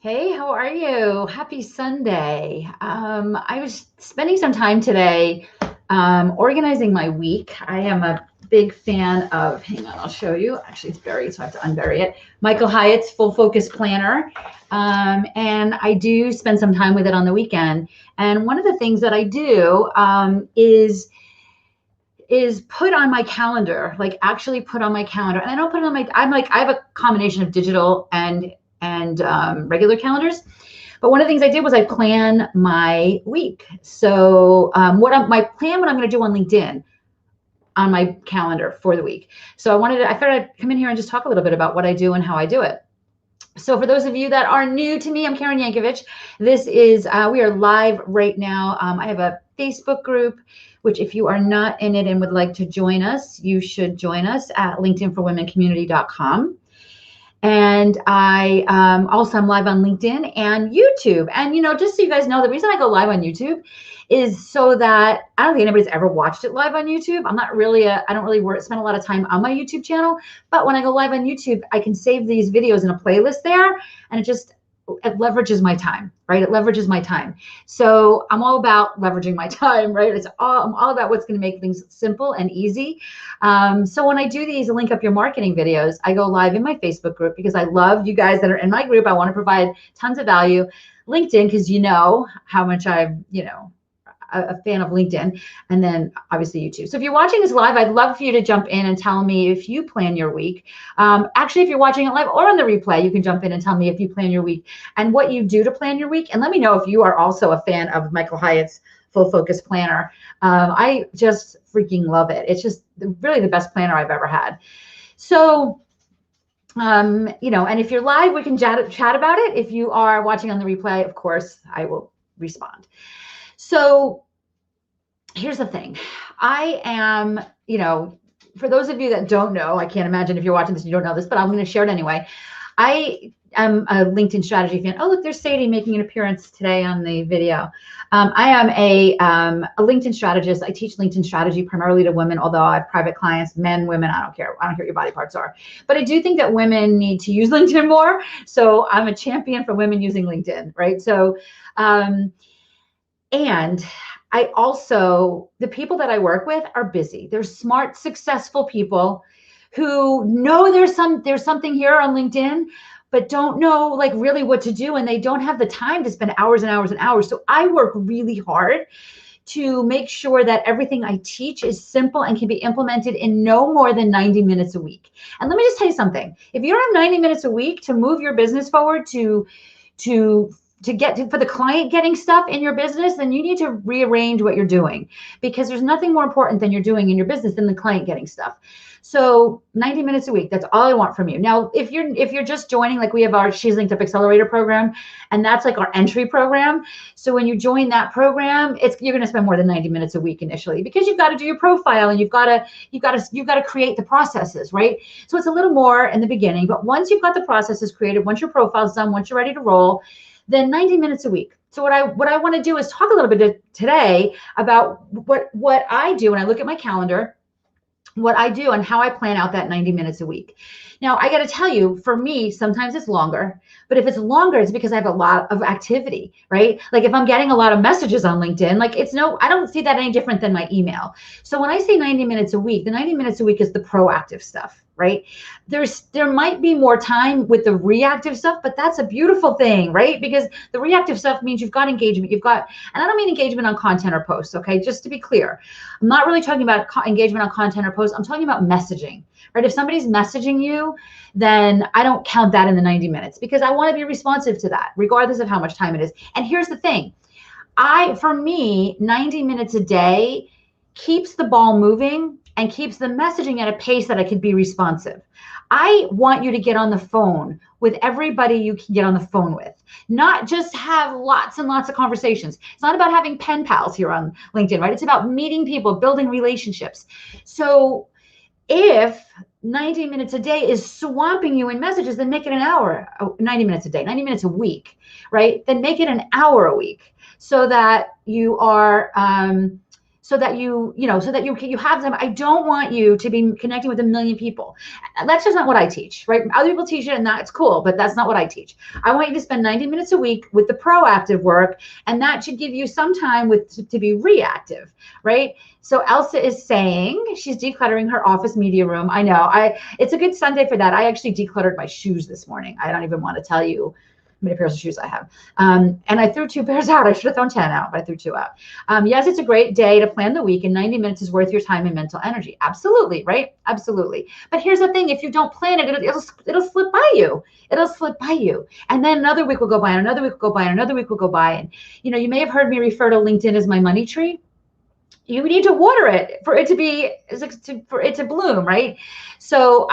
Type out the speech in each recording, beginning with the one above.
Hey, how are you? Happy Sunday. I was spending some time today organizing my week. I am a big fan of, hang on, I'll show you. Actually, it's buried, so I have to unbury it. Michael Hyatt's Full Focus Planner. And I do spend some time with it on the weekend. And one of the things that I do is put on my calendar, like actually put on my calendar. And I don't put it on my, I have a combination of digital and regular calendars. But one of the things I did was I plan my week. So my plan, what I'm going to do on LinkedIn on my calendar for the week. So I thought I'd come in here and just talk a little bit about what I do and how I do it. So for those of you that are new to me, I'm Karen Yankovich. This is, we are live right now. I have a Facebook group, which if you are not in it and would like to join us, you should join us at linkedinforwomencommunity.com. And I'm live on LinkedIn and YouTube. And, just so you guys know, the reason I go live on YouTube is so that I don't think anybody's ever watched it live on YouTube. I don't really spend a lot of time on my YouTube channel, but when I go live on YouTube, I can save these videos in a playlist there, and it leverages my time, right? It leverages my time. So I'm all about leveraging my time, right? I'm all about what's going to make things simple and easy. So when I do these link up your marketing videos, I go live in my Facebook group because I love you guys that are in my group. I want to provide tons of value. LinkedIn, because you know how much I'm, a fan of LinkedIn, and then obviously YouTube. So if you're watching this live, I'd love for you to jump in and tell me if you plan your week. Actually, if you're watching it live or on the replay, you can jump in and tell me if you plan your week and what you do to plan your week. And let me know if you are also a fan of Michael Hyatt's Full Focus Planner. I just freaking love it. It's just really the best planner I've ever had. So, and if you're live, we can chat about it. If you are watching on the replay, of course, I will respond. So here's the thing. I am, for those of you that don't know, I can't imagine if you're watching this and you don't know this, but I'm going to share it anyway. I am a LinkedIn strategy fan. Oh, look, there's Sadie making an appearance today on the video. I am a LinkedIn strategist. I teach LinkedIn strategy primarily to women, although I have private clients, men, women, I don't care. I don't care what your body parts are. But I do think that women need to use LinkedIn more. So I'm a champion for women using LinkedIn, right? So, and the people that I work with are busy. They're smart, successful people who know there's something here on LinkedIn, but don't know like really what to do. And they don't have the time to spend hours and hours and hours. So I work really hard to make sure that everything I teach is simple and can be implemented in no more than 90 minutes a week. And let me just tell you something. If you don't have 90 minutes a week to move your business forward, for the client getting stuff in your business, then you need to rearrange what you're doing, because there's nothing more important than you're doing in your business than the client getting stuff. So 90 minutes a week, that's all I want from you. Now, if you're just joining, like we have our She's Linked Up Accelerator program, and that's like our entry program. So when you join that program, you're going to spend more than 90 minutes a week initially, because you've got to do your profile and you've got to create the processes, right? So it's a little more in the beginning, but once you've got the processes created, once your profile's done, once you're ready to roll, then 90 minutes a week. So what I want to do is talk a little bit today about what I do when I look at my calendar, what I do and how I plan out that 90 minutes a week. Now, I got to tell you, for me, sometimes it's longer, but if it's longer, it's because I have a lot of activity, right? Like if I'm getting a lot of messages on LinkedIn, I don't see that any different than my email. So when I say 90 minutes a week, the 90 minutes a week is the proactive stuff, right? There might be more time with the reactive stuff, but that's a beautiful thing, right? Because the reactive stuff means you've got engagement, and I don't mean engagement on content or posts, okay? Just to be clear, I'm not really talking about engagement on content or posts. I'm talking about messaging, right? If somebody's messaging you, then I don't count that in the 90 minutes, because I want to be responsive to that, regardless of how much time it is. And here's the thing. For me, 90 minutes a day keeps the ball moving and keeps the messaging at a pace that I can be responsive. I want you to get on the phone with everybody you can get on the phone with, not just have lots and lots of conversations. It's not about having pen pals here on LinkedIn, right? It's about meeting people, building relationships. So if 90 minutes a day is swamping you in messages, then make it an hour, 90 minutes a day, 90 minutes a week, right? Then make it an hour a week, so that you are, so that you have them. I don't want you to be connecting with a million people. That's just not what I teach, right? Other people teach it and that's cool, but that's not what I teach. I want you to spend 90 minutes a week with the proactive work, and that should give you some time to be reactive, right? So Elsa is saying she's decluttering her office media room. I know. It's a good Sunday for that. I actually decluttered my shoes this morning. I don't even want to tell you how many pairs of shoes I have. And I threw 2 pairs out. I should have thrown 10 out, but I threw 2 out. Yes, it's a great day to plan the week, and 90 minutes is worth your time and mental energy. Absolutely, right? Absolutely. But here's the thing. If you don't plan it, it'll slip by you. It'll slip by you. And then another week will go by, and another week will go by, and another week will go by. And, you may have heard me refer to LinkedIn as my money tree. You need to water it for it to bloom, right? So,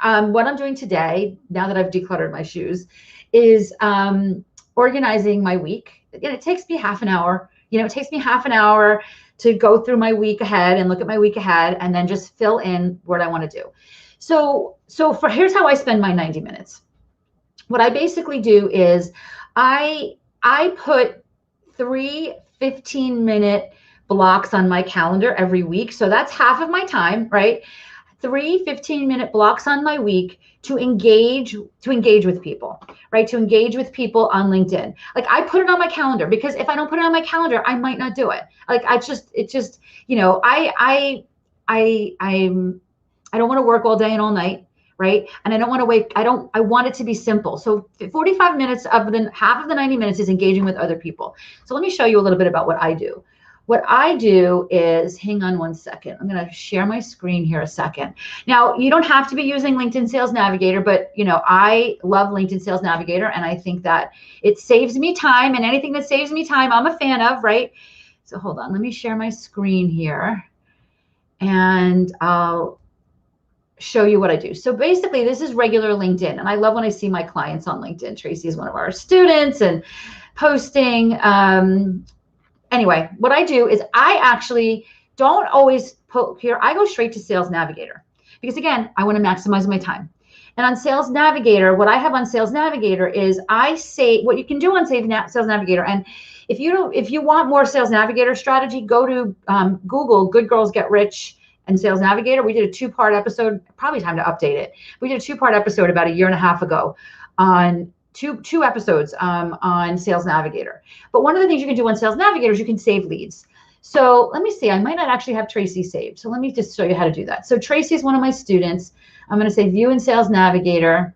what I'm doing today, now that I've decluttered my shoes, is organizing my week. And it takes me half an hour. It takes me half an hour to go through my week ahead and look at my week ahead, and then just fill in what I want to do. So here's how I spend my 90 minutes. What I basically do is I put 3 15-minute blocks on my calendar every week. So that's half of my time, right? 3 15-minute blocks on my week to engage with people, right? To engage with people on LinkedIn. Like, I put it on my calendar, because if I don't put it on my calendar, I might not do it. Like, I don't want to work all day and all night, right? And I don't want to wait. I want it to be simple. So 45 minutes half of the 90 minutes is engaging with other people. So let me show you a little bit about what I do. What I do is, hang on one second. I'm going to share my screen here a second. Now, you don't have to be using LinkedIn Sales Navigator, but I love LinkedIn Sales Navigator, and I think that it saves me time, and anything that saves me time, I'm a fan of, right? So hold on, let me share my screen here, and I'll show you what I do. So basically, this is regular LinkedIn, and I love when I see my clients on LinkedIn. Tracy is one of our students and posting. Anyway, what I do is I actually don't always put here. I go straight to Sales Navigator, because again, I want to maximize my time. And on Sales Navigator, what I have on Sales Navigator is I say what you can do on Sales Navigator. And if you want more Sales Navigator strategy, go to Google Good Girls Get Rich and Sales Navigator. We did a 2-part episode, probably time to update it. We did a 2-part episode about 1.5 years ago on two episodes on Sales Navigator. But one of the things you can do on Sales Navigator is you can save leads. So let me see, I might not actually have Tracy saved. So let me just show you how to do that. So Tracy is one of my students. I'm going to say view in Sales Navigator.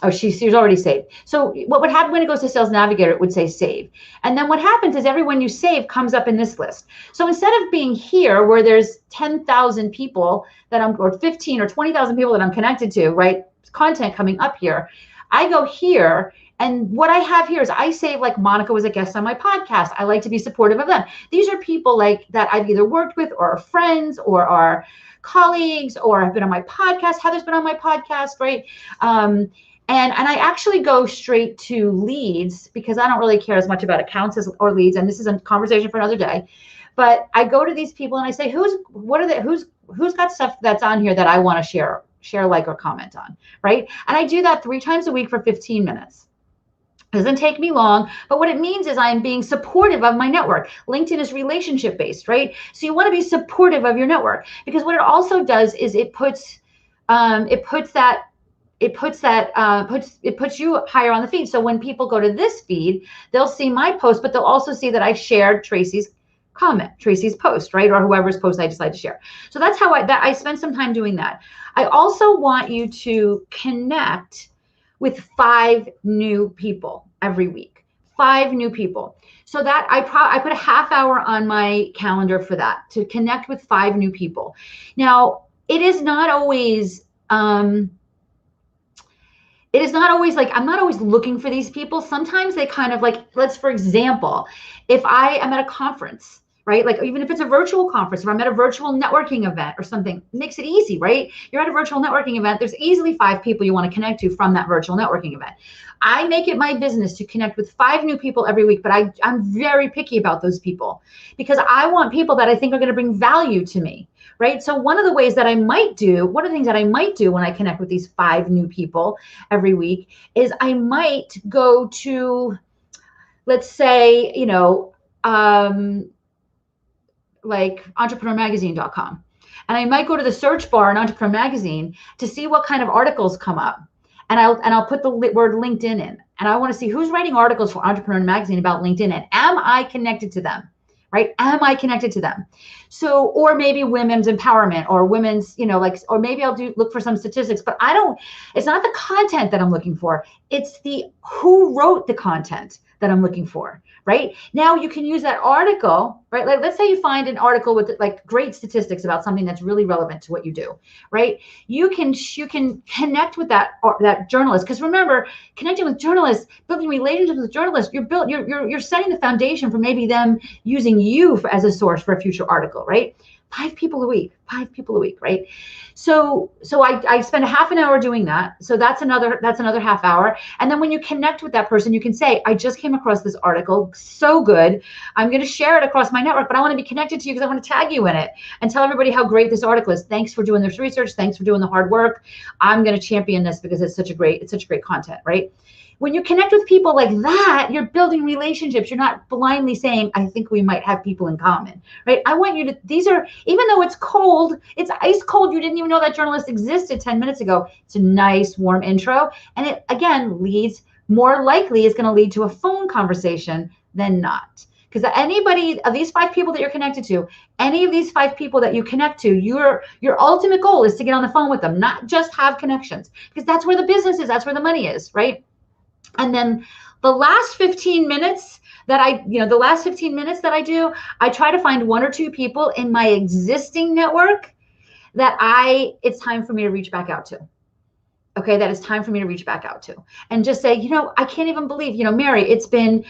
Oh, she's already saved. So what would happen when it goes to Sales Navigator, it would say save. And then what happens is everyone you save comes up in this list. So instead of being here where there's 10,000 people or 15 or 20,000 people that I'm connected to, right? Content coming up here. I go here, and what I have here is I save, like, Monica was a guest on my podcast. I like to be supportive of them. These are people like that I've either worked with or are friends or are colleagues or have been on my podcast. Heather's been on my podcast, right? And I actually go straight to leads, because I don't really care as much about accounts or leads. And this is a conversation for another day. But I go to these people and I say, who's got stuff that's on here that I want to share, like, or comment on, right? And I do that 3 times a week for 15 minutes. It doesn't take me long, but what it means is I'm being supportive of my network. LinkedIn is relationship based, right? So you want to be supportive of your network, because what it also does is it puts you higher on the feed. So when people go to this feed, they'll see my post, but they'll also see that I shared Tracy's post, right? Or whoever's post I decide to share. So that's how I spend some time doing that. I also want you to connect with 5 new people every week. 5 new people. So that I put a half hour on my calendar for that, to connect with 5 new people. Now, it is not always like, I'm not always looking for these people. Sometimes they kind of, like, for example, if I am at a conference, right? Like, even if it's a virtual conference, if I'm at a virtual networking event or something, it makes it easy, right? You're at a virtual networking event, there's easily 5 people you want to connect to from that virtual networking event. I make it my business to connect with 5 new people every week, but I'm very picky about those people, because I want people that I think are going to bring value to me, right? So one of the things that I might do when I connect with these 5 new people every week is I might go to, let's say, like entrepreneurmagazine.com. And I might go to the search bar in Entrepreneur Magazine to see what kind of articles come up. And I'll put the word LinkedIn in. And I want to see who's writing articles for Entrepreneur Magazine about LinkedIn. And am I connected to them? Right? Am I connected to them? So, or maybe women's empowerment or women's, like, or maybe I'll look for some statistics, but it's not the content that I'm looking for. It's the who wrote the content that I'm looking for, right? Now you can use that article, right? Like, let's say you find an article with like great statistics about something that's really relevant to what you do, right? You can connect with that journalist, because remember, connecting with journalists, building relationships with journalists, you're setting the foundation for maybe them using you as a source for a future article, right? 5 people a week, right? So I spend a half an hour doing that. So that's another half hour. And then when you connect with that person, you can say, I just came across this article, so good. I'm going to share it across my network, but I want to be connected to you because I want to tag you in it and tell everybody how great this article is. Thanks for doing this research. Thanks for doing the hard work. I'm going to champion this because it's such great content, right? When you connect with people like that, you're building relationships. You're not blindly saying, I think we might have people in common, right? I want you to, even though it's cold, it's ice cold. You didn't even know that journalist existed 10 minutes ago. It's a nice, warm intro. And it, again, more likely is going to lead to a phone conversation than not. Because anybody of these 5 people that you're connected to, any of these 5 people that you connect to, your ultimate goal is to get on the phone with them, not just have connections, because that's where the business is. That's where the money is, right? And then the last 15 minutes that I do, I try to find 1 or 2 people in my existing network that it's time for me to reach back out to. Okay, that is time for me to reach back out to. And just say, I can't even believe, Mary, it's been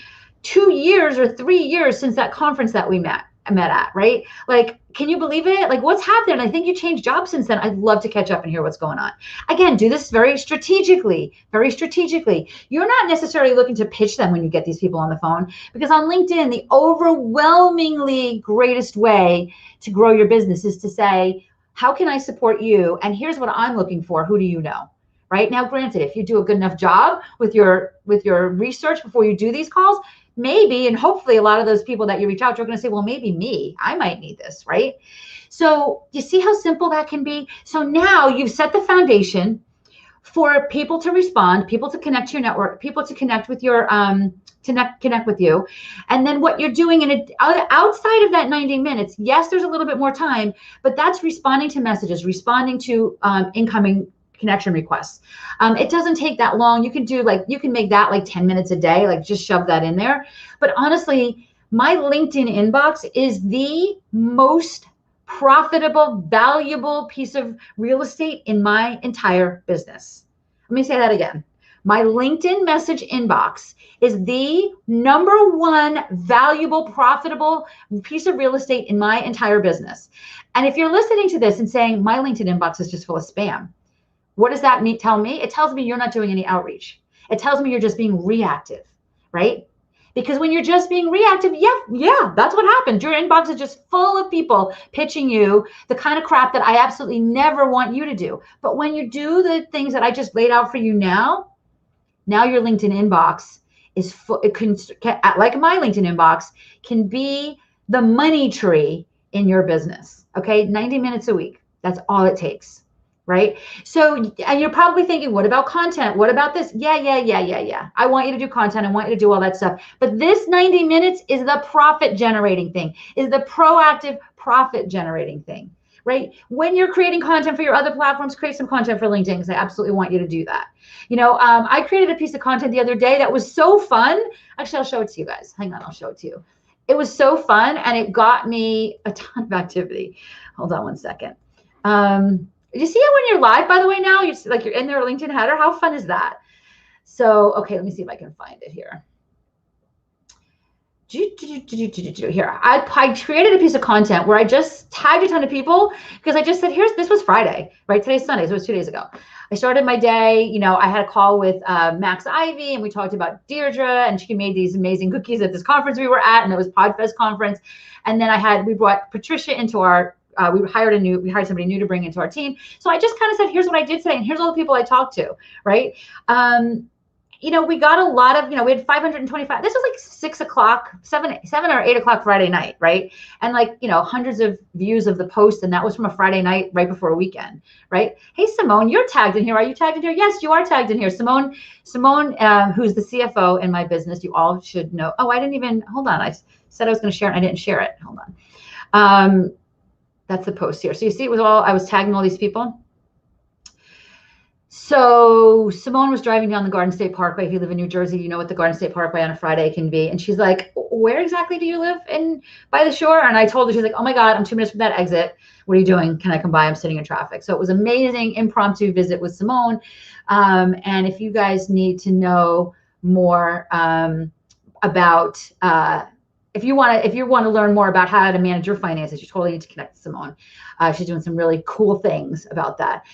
2 years or 3 years since that conference that we met at, right? Like, can you believe it? Like, what's happened? I think you changed jobs since then. I'd love to catch up and hear what's going on. Again, do this very strategically. You're not necessarily looking to pitch them when you get these people on the phone, because on LinkedIn, the overwhelmingly greatest way to grow your business is to say, how can I support you? And here's what I'm looking for. Who do you know? Right? Now, granted, if you do a good enough job with your research before you do these calls, maybe, and hopefully a lot of those people that you reach out to are going to say, well, maybe me, I might need this, right? So you see how simple that can be? So now you've set the foundation for people to respond, people to connect to your network, people to connect with your, connect with you. And then what you're doing outside of that 90 minutes, yes, there's a little bit more time, but that's responding to messages, responding to incoming connection requests. It doesn't take that long. You can make that like 10 minutes a day, like just shove that in there. But honestly, my LinkedIn inbox is the most profitable, valuable piece of real estate in my entire business. Let me say that again. My LinkedIn message inbox is the #1 valuable, profitable piece of real estate in my entire business. And if you're listening to this and saying, my LinkedIn inbox is just full of spam, what does that tell me? It tells me you're not doing any outreach. It tells me you're just being reactive, right? Because when you're just being reactive, yeah, that's what happens. Your inbox is just full of people pitching you the kind of crap that I absolutely never want you to do. But when you do the things that I just laid out for you now your LinkedIn inbox is full. It can, like my LinkedIn inbox, can be the money tree in your business. Okay, 90 minutes a week. That's all it takes. Right? So, and you're probably thinking, what about content? What about this? Yeah. I want you to do content. I want you to do all that stuff. But this 90 minutes is the profit generating thing, is the proactive profit generating thing, right? When you're creating content for your other platforms, create some content for LinkedIn, because I absolutely want you to do that. I created a piece of content the other day that was so fun. Actually, I'll show it to you guys. Hang on, I'll show it to you. It was so fun, and it got me a ton of activity. Hold on one second. You see it when you're live, by the way, now? You're in their LinkedIn header. How fun is that? So, okay, let me see if I can find it here. Here, I created a piece of content where I just tagged a ton of people, because I just said, this was Friday, right? Today's Sunday, so it was 2 days ago. I started my day, I had a call with Max Ivy, and we talked about Deirdre, and she made these amazing cookies at this conference we were at, and it was PodFest conference. And then we brought Patricia into our we hired somebody new to bring into our team. So I just kind of said, here's what I did today, and here's all the people I talked to, right? we got a lot of, we had 525. This was like 6 o'clock, 7 or 8 o'clock Friday night, right? And like, hundreds of views of the post. And that was from a Friday night right before a weekend, right? Hey, Simone, you're tagged in here. Are you tagged in here? Yes, you are tagged in here. Simone, who's the CFO in my business, you all should know. Oh, I didn't even, hold on. I said I was going to share it. I didn't share it. Hold on. That's the post here. So you see, I was tagging all these people. So Simone was driving down the Garden State Parkway. If you live in New Jersey, you know what the Garden State Parkway on a Friday can be. And she's like, where exactly do you live by the shore? And I told her, she's like, oh my God, I'm 2 minutes from that exit. What are you doing? Can I come by? I'm sitting in traffic. So it was an amazing impromptu visit with Simone. And if you guys need to know more about, if you want to learn more about how to manage your finances, you totally need to connect with Simone. She's doing some really cool things about that.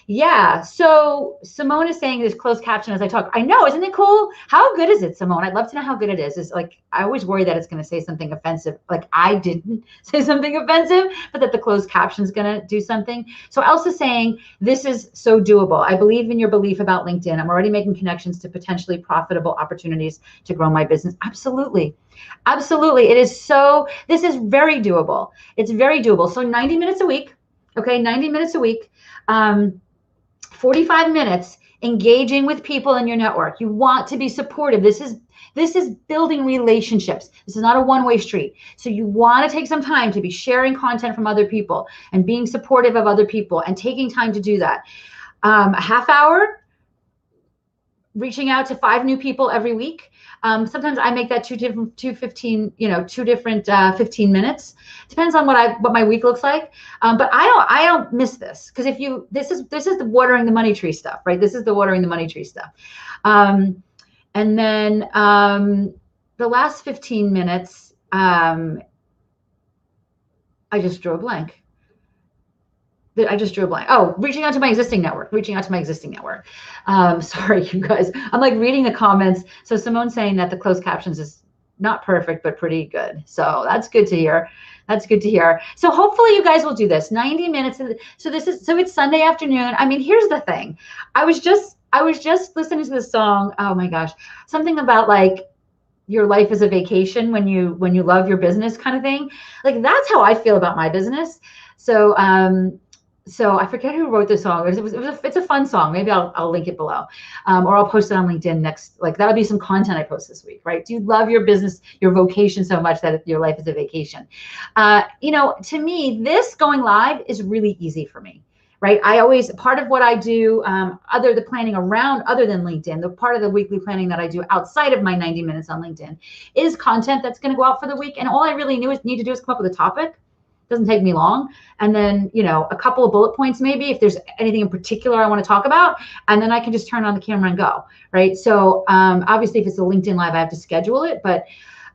Yeah. So Simone is saying this closed caption as I talk. I know. Isn't it cool? How good is it, Simone? I'd love to know how good it is. It's like, I always worry that it's going to say something offensive. Like I didn't say something offensive, but that the closed caption is going to do something. So Elsa's saying, this is so doable. I believe in your belief about LinkedIn. I'm already making connections to potentially profitable opportunities to grow my business. Absolutely. Absolutely. This is very doable. It's very doable. So 90 minutes a week. Okay. 90 minutes a week. 45 minutes engaging with people in your network. You want to be supportive. This is building relationships. This is not a one-way street. So you want to take some time to be sharing content from other people and being supportive of other people and taking time to do that. A half hour, reaching out to 5 new people every week. Sometimes I make that two different 15 minutes. Depends on what my week looks like. But I don't miss this, because this is the watering the money tree stuff, right? This is the watering the money tree stuff. And then the last 15 minutes, I just drew a blank. Oh, reaching out to my existing network. Sorry, you guys. I'm like reading the comments. So Simone's saying that the closed captions is not perfect, but pretty good. So that's good to hear. So hopefully you guys will do this. 90 minutes. So it's Sunday afternoon. I mean, here's the thing. I was just listening to this song. Oh my gosh. Something about like your life is a vacation when you love your business kind of thing. Like that's how I feel about my business. So I forget who wrote this song. It's a fun song. Maybe I'll link it below, or I'll post it on LinkedIn next. Like that'll be some content I post this week, right? Do you love your business, your vocation so much that your life is a vacation? To me, this going live is really easy for me, right? Part of what I do, other than LinkedIn, the part of the weekly planning that I do outside of my 90 minutes on LinkedIn is content that's going to go out for the week. And all I really need to do is come up with a topic. Doesn't take me long. And then, a couple of bullet points, maybe if there's anything in particular I want to talk about, and then I can just turn on the camera and go, right? So obviously if it's a LinkedIn Live, I have to schedule it, but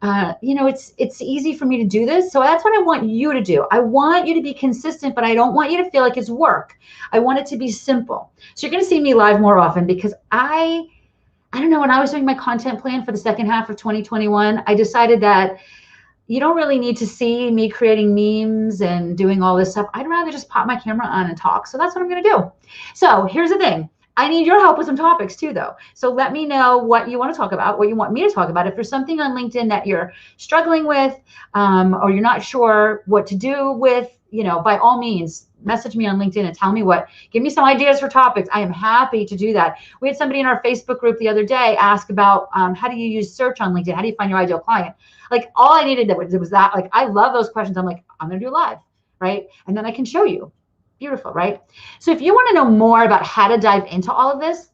it's easy for me to do this. So that's what I want you to do. I want you to be consistent, but I don't want you to feel like it's work. I want it to be simple. So you're going to see me live more often, because I don't know, when I was doing my content plan for the second half of 2021, I decided that you don't really need to see me creating memes and doing all this stuff. I'd rather just pop my camera on and talk. So that's what I'm going to do. So here's the thing. I need your help with some topics too, though. So let me know what you want to talk about, what you want me to talk about. If there's something on LinkedIn that you're struggling with, or you're not sure what to do with, by all means, message me on LinkedIn and give me some ideas for topics. I am happy to do that. We had somebody in our Facebook group the other day ask about how do you use search on LinkedIn? How do you find your ideal client? Like all I needed was that. Like I love those questions. I'm like, I'm going to do live, right? And then I can show you. Beautiful, right? So if you want to know more about how to dive into all of this,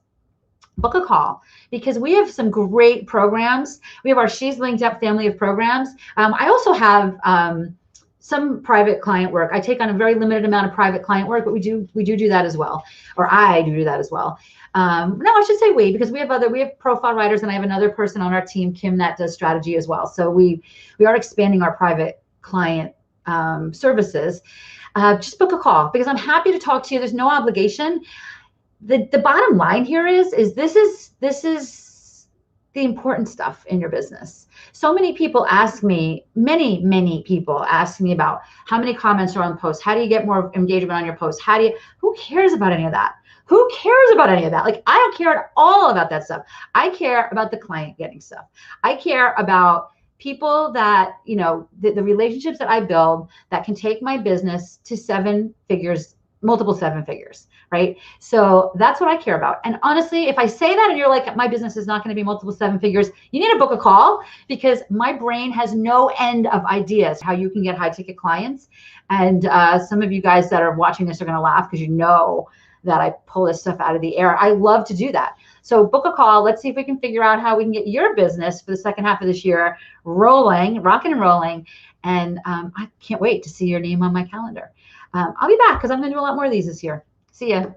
book a call, because we have some great programs. We have our She's Linked Up family of programs. I also have some private client work. I take on a very limited amount of private client work, but we do that as well, or I do that as well. No, I should say because we have profile writers, and I have another person on our team, Kim, that does strategy as well. So we are expanding our private client services. Just book a call, because I'm happy to talk to you. There's no obligation. The bottom line here is this is the important stuff in your business. So many people ask me, many people ask me about how many comments are on posts. How do you get more engagement on your posts? Who cares about any of that? Who cares about any of that? Like, I don't care at all about that stuff. I care about the client getting stuff. I care about people that, you know, the relationships that I build that can take my business to 7 figures, multiple 7 figures, right? So that's what I care about. And honestly, if I say that and you're like, my business is not going to be multiple 7 figures, you need to book a call, because my brain has no end of ideas how you can get high ticket clients. And some of you guys that are watching this are going to laugh, because you know that I pull this stuff out of the air. I love to do that. So book a call. Let's see if we can figure out how we can get your business for the second half of this year rolling, rocking and rolling. And I can't wait to see your name on my calendar. I'll be back, because I'm going to do a lot more of these this year. See ya.